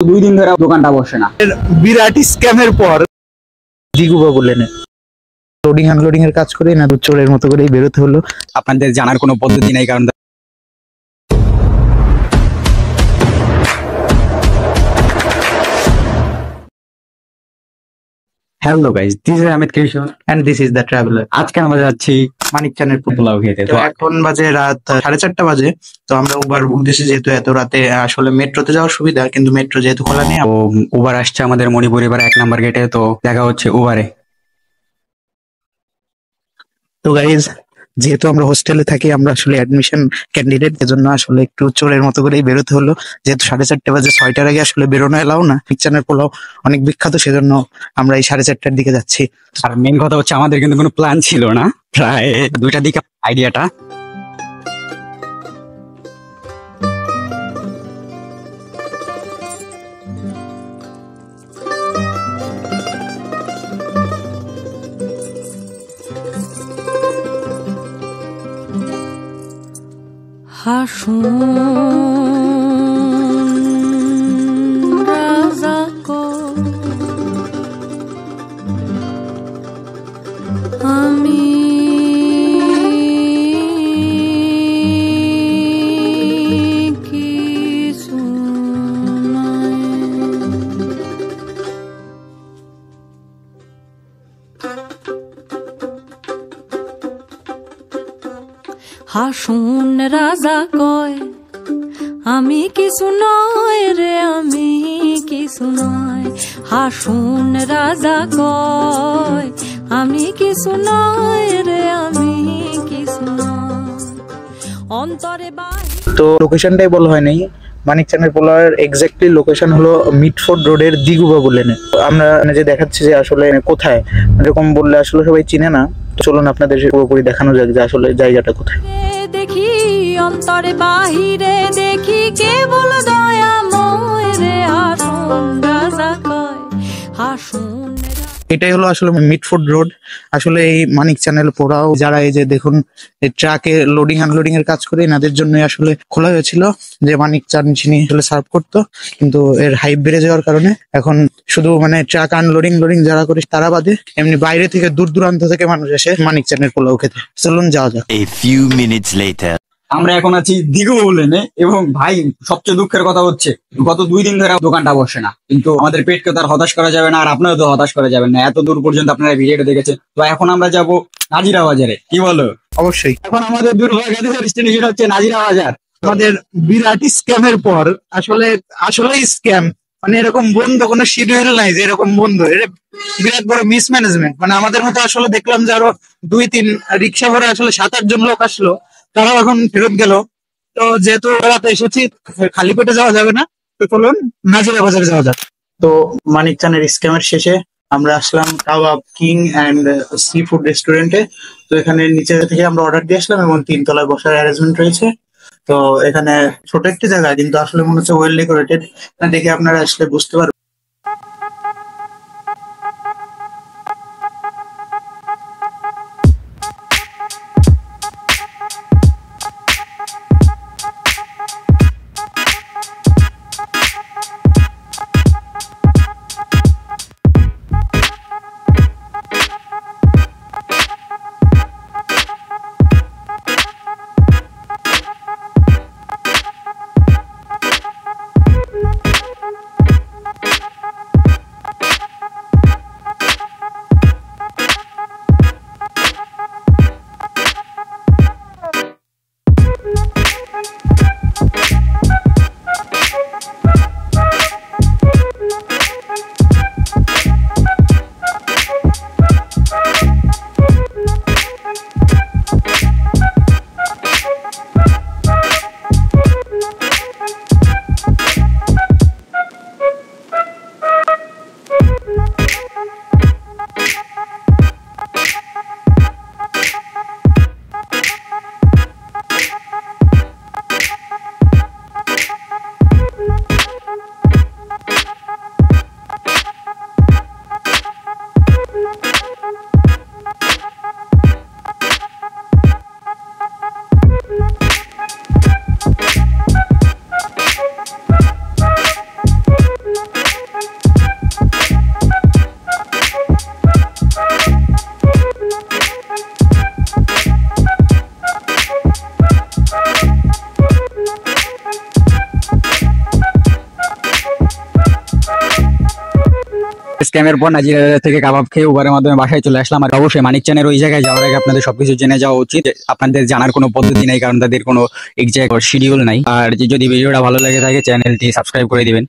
2 দিন ধরে দোকানটা বসে না। বিরাট স্ক্যামের পর দিগুবা বললেন লোডিং আনলোডিং এর কাজ করে না চোরের মতো করেই বেরোতে হলো। আপনাদের জানার কোনো পদ্ধতি নাই, কারণ hello guys, this is Ahmed Kishore and this is the traveller. আজকে আমরা যাচ্ছি মানিকচানের পোলাও খেতে। তো এখন বাজে রাত 4:30 বাজে। তো আমরা উবার বুক দিয়েছি, যেহেতু এত রাতে আসলে মেট্রোতে যাওয়ার সুবিধা, কিন্তু মেট্রো যেহেতু খোলা নেই। তো উবার আসছে আমাদের মণিপুর এবার 1 নাম্বার গেটে। তো দেখা হচ্ছে উবারে। তো গাইজ, যেহেতু আমরা হোস্টেলে থাকি, আমরা আসলে অ্যাডমিশন ক্যান্ডিডেট, এজন্য আসলে একটু চোরের মতো করেই বেরোতে হলো। যেহেতু 4:30 বাজে, 6টার আগে আসলে বেরোনো এলাও না। মানিকচানের পোলাও অনেক বিখ্যাত, সেজন্য আমরা এই 4:30টার দিকে যাচ্ছি। আর মেন কথা হচ্ছে আমাদের কিন্তু কোনো প্ল্যান ছিল না, প্রায় 2টার দিকে আইডিয়াটা। হাসুন রাজা কো আমি কিছু নয়। হাসুন রাজা কয় আমি কিছু নয় রে, আমি কিছু নয়। হাসুন রাজা কয় আমি কিছু নয় রে, আমি কিছু নয়। অন্তরে তো লোকেশনটাই বলা হয় নাই। মানিকচানের পোলার এক্স্যাক্টলি লোকেশন হলো মিটফোর্ড রোডের দিগুবা বললেন। আমরা যে দেখাচ্ছি যে আসলে কোথায়, এরকম বললে আসলে সবাই চিনে না। চলুন আপনাদের পুরোপুরি দেখানো যাক যে আসলে জায়গাটা কোথায়। দেখি অন্তরে বাহিরে দেখি কেবল দয়াময় রে। হাসুন রাজা কয় হাসুন। এটাই হলো আসলে মিটফোর্ড রোড। আসলে এই মানিকচানের পোলাও যারা এই যে দেখুন ট্রাকে লোডিং আনলোডিং এর কাজ করে, এনাদের জন্য আসলে খোলা হয়েছিল, যে মানিকচান চিনি আসলে সার্ভ করতো। কিন্তু এর হাইপ বেড়ে যাওয়ার কারণে এখন শুধু ট্রাক আনলোডিং লোডিং যারা করে তারা বাদে এমনি বাইরে থেকে দূর দূরান্ত থেকে মানুষ এসে মানিকচানের পোলাও খেতে। চলুন যাওয়া যাক। A few minutes later. আমরা এখন আছি দিগুবা বললেনে, এবং ভাই সবচেয়ে দুঃখের কথা হচ্ছে গত 2 দিন ধরে দোকানটা বসে না। কিন্তু আমাদের পেটকে তো আর হতাশ করা যাবে না, আর আপনারা তো হতাশ করা যাবেন না। এত দূর পর্যন্ত আপনারা ভিডিওটা দেখেছেন। তো এখন আমরা যাব নাজিরা বাজারে, কি বলো? অবশ্যই। এখন আমাদের দুর্ভাগ্যের ডেস্টিনেশন হচ্ছে নাজিরা বাজার। আমাদের বিরাট স্ক্যামের পর আসলে স্ক্যাম, এরকম বন্ধ কোনো শিডিউল নাই যে এরকম বন্ধ। এটা বিরাট বড় মিসম্যানেজমেন্ট। আমাদের মতো আসলে দেখলাম যে আরো 2-3 রিক্সা ভরে আসলে 7-8 জন লোক আসলো, তারাও এখন ফেরত গেল। তো যেহেতু রাতে এসেছি, খালি পেটে যাওয়া যাবে না। তো চলুন নাজিরা বাজারে যাওয়া যাক। তো মানিকচানের স্ক্যামের শেষে আমরা আসলাম কাবাব কিং অ্যান্ড সি ফুড রেস্টুরেন্টে। তো এখানে নিচে থেকে আমরা অর্ডার দিয়ে আসলাম, এবং 3 তলায় বসার অ্যারেঞ্জমেন্ট রয়েছে। তো এখানে ছোট একটি জায়গা, কিন্তু আসলে মনে হচ্ছে ওয়েল ডেকোরেটেড। দেখে আপনারা আসলে বুঝতে পারবেন। স্ক্যামের পর নাজিরা থেকে কাবাব খেয়ে উবারের মাধ্যমে বাসায় চলে আসলাম। আর অবশ্যই মানিক চানের ওই জায়গায় যাওয়ার আগে আপনাদের সবকিছু জেনে যাওয়া উচিত। আপনাদের জানার কোনো পদ্ধতি নাই, কারণ তাদের কোনো এক্সাক্ট শিডিউল নাই। আর যদি ভিডিওটা ভালো লাগে থাকে চ্যানেলটি সাবস্ক্রাইব করে দিবেন।